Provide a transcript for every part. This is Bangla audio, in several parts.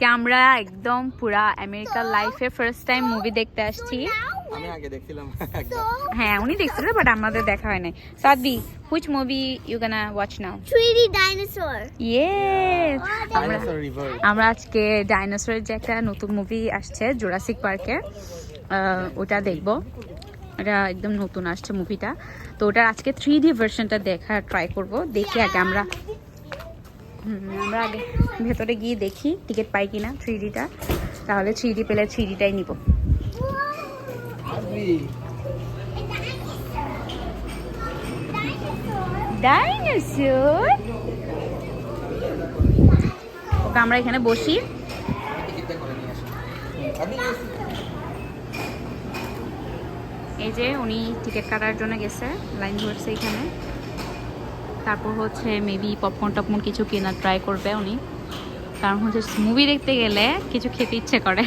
আজকে আমরা একদম পুরা আমেরিকার লাইফে ফার্স্ট টাইম মুভি দেখতে আসছি। আমি আগে দেখছিলাম হ্যাঁ উনি দেখছিল বাট আমাদের দেখা হয় নাই। সাদবি which movie you gonna watch now? 3D dinosaur. Yes. Dinosaur river. আমরা আজকে ডাইনোসরের যে একটা নতুন মুভি আসছে জুরাসিক পার্কে, ওটা দেখবো। এটা একদম নতুন আসছে মুভিটা, তো ওটার আজকে 3D ভার্সনটা দেখা ট্রাই করব। দেখি আগে আমরা আগে ভেতরে গিয়ে দেখি টিকিট পাই কিনা 3Dটা, তাহলে 3D পেলে 3Dটাই নিব। ডাইনোসর, ওকে আমরা এখানে বসি। এই যে উনি টিকিট কাটার জন্য গেছে, লাইন ধরছে এখানে। তারপর হচ্ছে মেবি পপকর্ন টপকর্ন কিছু কেনার ট্রাই করবে উনি, কারণ হচ্ছে মুভি দেখতে গেলে কিছু খেতে ইচ্ছে করে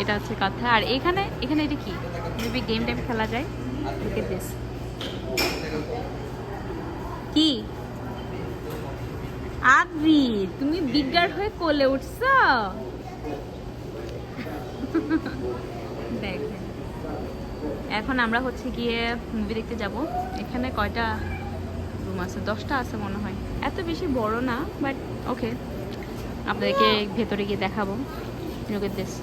এটা হচ্ছে কথা। আর এখানে এখানে এটা কি মেবি গেম টাইম খেলা যায়। Look at this. কি আবি তুমি বিগার হয়ে কোলে উঠছো? দেখেন এখন আমরা হচ্ছে গিয়ে মুভি দেখতে যাব। এখানে কয়টা রুম আছে? 10টা আছে মনে হয়, এত বেশি বড় না, বাট ওকে আপনাদেরকে ভেতরে গিয়ে দেখাবো। Look at this.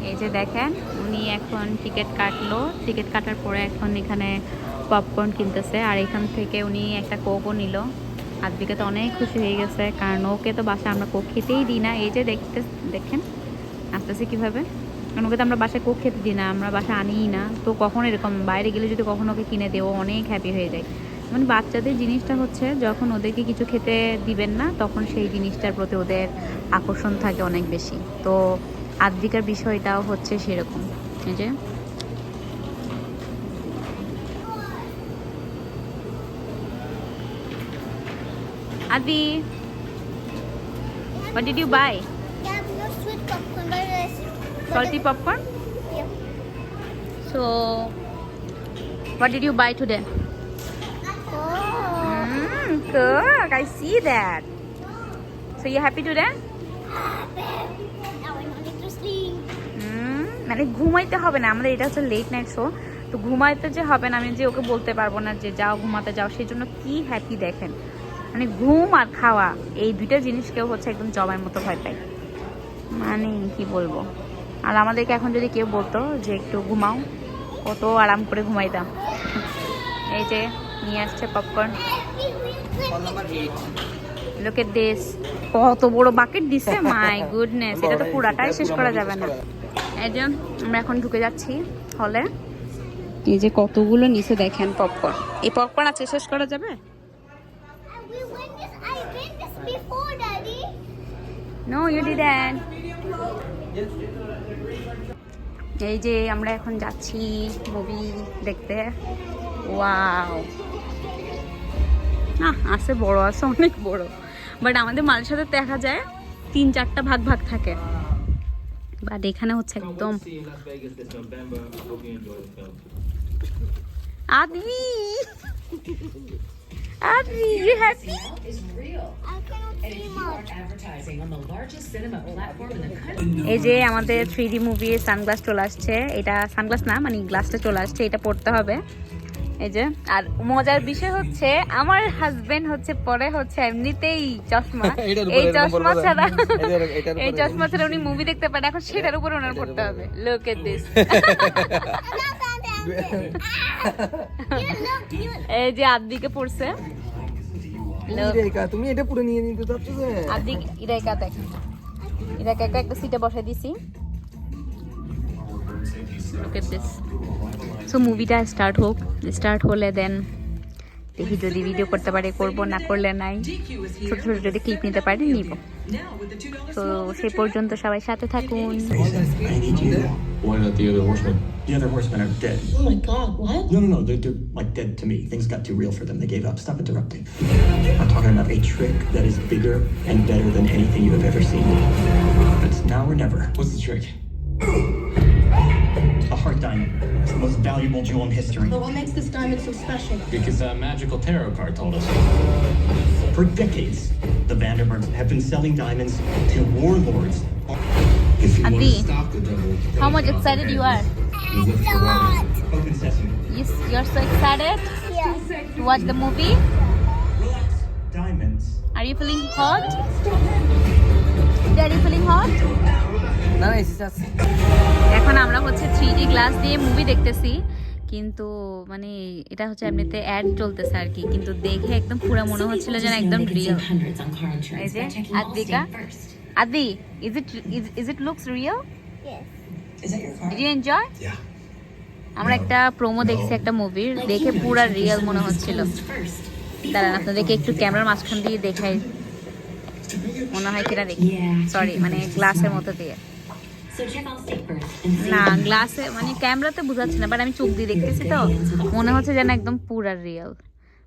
এই যে দেখেন উনি এখন টিকিট কাটলো, টিকিট কাটার পরে এখন এখানে পপকর্ন কিনতেছে, আর এখান থেকে উনি একটা কোকও নিল। আজকে তো অনেক খুশি হয়ে গেছে, কারণ ওকে তো বাসায় আমরা কোক খেতেই দিই না। এই যে দেখেন আসতেছে কীভাবে, কারণ ওকে তো আমরা বাসায় কোক খেতে দিই না, আমরা বাসায় আনিই না। তো কখনো এরকম বাইরে গেলে যদি কখনো ওকে কিনে দেও অনেক হ্যাপি হয়ে যায়। মানে বাচ্চাদের জিনিসটা হচ্ছে যখন ওদেরকে কিছু খেতে দিবেন না তখন সেই জিনিসটার প্রতি ওদের আকর্ষণ থাকে অনেক বেশি। তো আদ্রিকার বিষয়টাও হচ্ছে সেরকম। এই যে আদি, what did you buy? Yeah, no sweet popcorn, but Salty popcorn? Yeah. So what did you buy today? Oh. Cook, I see that. So you happy today? Now I want to sleep. মানে ঘুমাইতে হবে না, আমাদের এটা হচ্ছে লেট নাইট শো, তো ঘুমাইতে যে হবে না আমি যে ওকে বলতে পারবো না যে যাও ঘুমাতে যাও, সেই জন্য কি হ্যাপি দেখেন। মানে ঘুম আর খাওয়া এই দুইটা জিনিসকেও হচ্ছে একদম জবাইয়ের মতো ভয় পাই, মানে কি বলবো। আর আমাদেরকে এখন যদি কেউ বলতো যে একটু ঘুমাও, কত আরাম করে ঘুমাইতাম। এই যে নিয়ে আসছে পপকর্ন। Look at this, কত বড় বাকেট দিছে, মাই গুডনেস, এটা তো পুরাটাই শেষ করা যাবে না। এই যে আমরা এখন ঢুকে যাচ্ছি হলে। এই যে কতগুলো নিচে দেখেন পপকর্ন, এই পপকর্ন আছে শেষ করা যাবে? We win this. I win this before, Daddy. No, you didn't. এই যে আমরা এখন যাচ্ছি মুভি দেখতে। ওয়াও, না আছে বড়, আছে অনেক বড়, বাট আমাদের মালের সাথে দেখা যায় 3-4টা ভাগ ভাগ থাকে, বাট এখানে হচ্ছে একদম। আদি আদি, you happy? I cannot see much. এই যে আমাদের 3D মুভি সানগ্লাস চলে আসছে। এটা সানগ্লাস না, মানে গ্লাসটা চলে আসছে, এটা পড়তে হবে। এই যে, আর মজার বিষয় হচ্ছে আমার হাজবেন্ড হচ্ছে পরে হচ্ছে এমনিতেই চশমা, এই চশমা ছাড়া উনি মুভি দেখতে পারে, এখন সেটার উপর ওনার পড়তে হবে। Look at this. এই যে আদিকে পড়ছে, তুমি এটা পুরো নিয়ে নিতে চাচ্ছ যে আদি ইরাইকা দেখেন, ইরাইকা একটা সিটে বসাই দিছি। Look at this. সো মুভিটা স্টার্ট হলে দেন দেখি, যদি ভিডিও করতে পারে করব, না করলে নাই। ছোট ছোট যদি ক্লিপ নিতে পারি নিব। তো সেই পর্যন্ত সবাই সাথে থাকুন। Why not the other horsemen? The other horsemen are dead. Oh my god, what? No, they're like dead to me. Things got too real for them. They gave up. Stop interrupting. I'm talking about a trick that is bigger and better than anything you have ever seen. It's now or never. What's the trick? A heart diamond. the most valuable jewel in history. But what makes this diamond so special? Because that magical tarot card told us. For decades, the Vanderburgs have been selling diamonds to warlords. If you want Adi, to stop the devil, how much excited you are? you look for one. Open sesame. Yes, you're so excited Yes. to watch the movie. Relax. Diamonds. Are you feeling hot? Are you feeling hot? না না এসে আছে এখন আমরা হচ্ছে 3D গ্লাস দিয়ে মুভি দেখতেছি, কিন্তু মানে এটা হচ্ছে এমনিতে অ্যাড চলতেছে আর কি, কিন্তু দেখে একদম পুরো মনে হচ্ছিল যেন একদম রিয়েল। এই যে আদ্বিকা, আদি, is it looks real? Yes. Did you enjoy? Yeah. আমরা একটা প্রোমো দেখছি একটা মুভির, দেখে পুরো রিয়েল মনে হচ্ছিল। দাঁড়ান আপনাদেরকে একটু ক্যামেরার মাঝখান দিয়ে দেখাই, মনে হয় কিনা দেখি। সরি, মানে গ্লাসের মতো দিয়ে না, গ্লাসে মানে ক্যামেরাতে বোঝাচ্ছে না, বাট আমি চোখ দিয়ে দেখতেছি তো মনে হচ্ছে যেন একদম পুরা রিয়েল,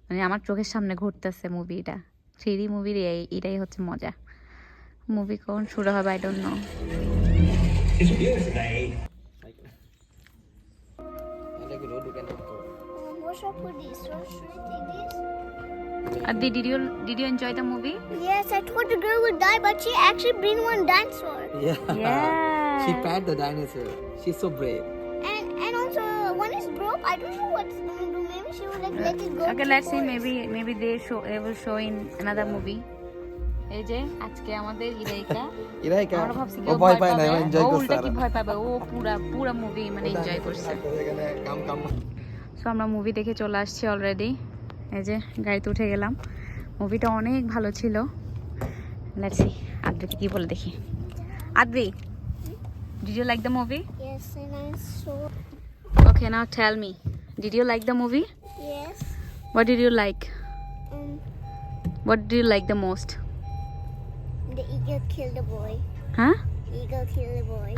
মানে আমার চোখের সামনে ঘুরতেছে মুভিটা। 3D মুভির এটাই হচ্ছে মজা। মুভি কখন শুরু হবে I don't know. It's beautiful, babe. এটাকে রোড কেন What should I put this? Should I take this? Adi, did you enjoy the movie? Yes, I thought the girl would die, but she actually bring one dinosaur. Yeah. She pat the dinosaur. She's so brave. And also one is broke. I don't know what's gonna do. Maybe she will like let it go. Okay, to let's see. forest. Maybe they will show in another movie. এই যে আজকে আমাদের ইরাইকা, এরাই কা আমরা ভাবছি ও ভয় পায় না, ও এনজয় ও করছে উল্টা আর কি ভয় পাবে, ও পুরা মুভি মানে এনজয় করছে। এখানে কাম কাম সো আমরা মুভি দেখে চলে আসছি অলরেডি। এই যে গাড়িতে উঠে গেলাম, মুভিটা অনেক ভালো ছিল। লেটস সি আদ্রিকে কি বলে দেখি। Adri, did you like the movie? Yes, and I saw. Okay, now tell me, did you like the movie? Yes. What did you like? Um, what do you like the most? the eagle killed the boy. হ্যাঁ? Eagle killed the boy.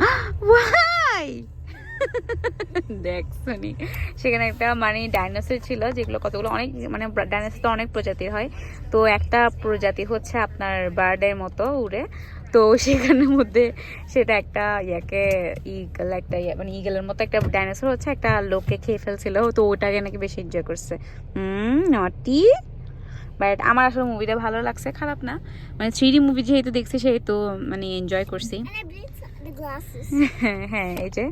Why? দেখ শুনি, সেখানে একটা মানে ডাইনোসর ছিল, যেগুলো কতগুলো অনেক মানে ডাইনোসর তো অনেক প্রজাতির হয়, তো একটা প্রজাতি হচ্ছে আপনার বার্ডের মতো উড়ে, তো সেখানের মধ্যে সেটা একটা ইয়াকে ইগল একটা মানে ইগলের মতো একটা ডাইনোসর হচ্ছে একটা লোককে খেয়ে ফেলছিল, তো ওটাকে নাকি বেশি এনজয় করছে। নটি, বাট আমার আসলে মুভিটা ভালো লাগছে, খারাপ না, মানে 3D মুভি যেহেতু দেখছি সেহেতু মানে এনজয় করছি। And I bring the glasses. হ্যাঁ, এই যে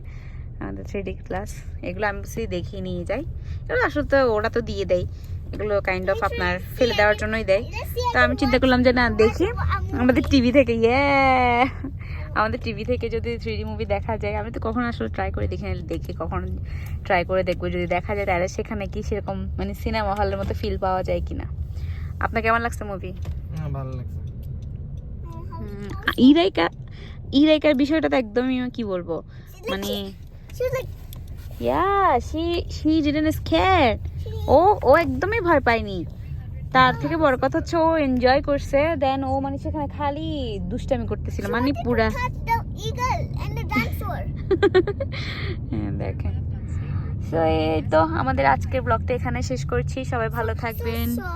আমাদের 3D গ্লাস, এগুলো আমি বুঝি দেখিয়ে নিয়ে যাই, এগুলো আসলে তো ওরা তো দিয়ে দেয়, এগুলো কাইন্ড অফ আপনার ফেলে দেওয়ার জন্যই দেয়, তো আমি চিন্তা করলাম যে না দেখি আমাদের টিভি থেকে, আমাদের টিভি থেকে যদি 3D মুভি দেখা যায়, আমি তো কখন আসলে ট্রাই করে দেখি কখন ট্রাই করে দেখবো, যদি দেখা যায় তাহলে সেখানে কি সেরকম মানে সিনেমা হলের মতো ফিল পাওয়া যায় কিনা। আপনার কেমন লাগছে মুভি? ভালো লাগছে। ইরাইকার বিষয়টা তো একদমই কি বলবো, মানে She was like, she didn't scare, ও একদমই ভয় পায়নি, তার থেকে বড় কথা হচ্ছে ও এনজয় করছে, দেন ও মানে সেখানে খালি দুষ্টামি করতেছিল, মানে পুরা touch the eagle and the dinosaur. হ্যাঁ দেখেন। সো এই তো আমাদের আজকের ব্লগটা এখানে শেষ করছি, সবাই ভালো থাকবেন। So,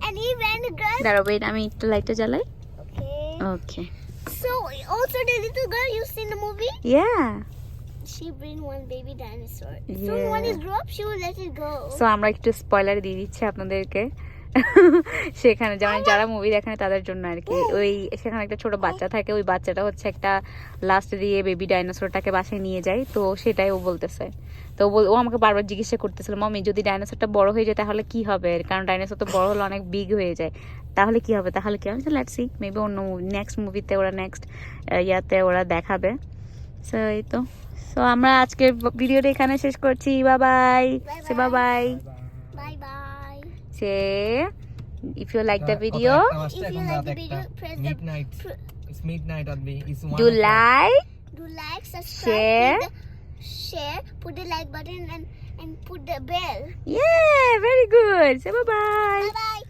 and even the girl. দাঁড়াও ওয়েট, আমি একটু লাইটটা জ্বালাই। Okay. Okay, So, also the little girl you see in the movie, yeah she bring one baby dinosaur. So Yeah. when it grow up, she will let it go. So আমরা একটু স্পয়লার দিয়ে দিচ্ছি আপনাদেরকে, সেখানে যেমন যারা মুভি দেখেন তাদের জন্য আর কি, ওই সেখানে একটা ছোট বাচ্চা থাকে, ওই বাচ্চাটা হচ্ছে একটা লাস্ট দিয়ে বেবি ডাইনোসরটাকে বাসায় নিয়ে যায়, তো সেটাই ও বলতেছে, তো ও আমাকে বারবার জিজ্ঞাসা করতেছিল, মামি যদি ডাইনোসরটা বড় হয়ে যায় তাহলে কি হবে, কারণ ডাইনোসর তো বড় হলে অনেক বিগ হয়ে যায়, তাহলে কি হবে, লেটস সি, মেবি অন্য নেক্সট মুভিতে ওরা নেক্সট ইয়াতে ওরা দেখাবে। সো এই তো, সো আমরা আজকের ভিডিওটা এখানে শেষ করছি, bye say bye Bye bye. say if you like the video If you like the video, press the midnight. It's midnight at me. It's do like do like, subscribe, Share. put the like button and put the bell. yeah very good say bye bye Bye bye.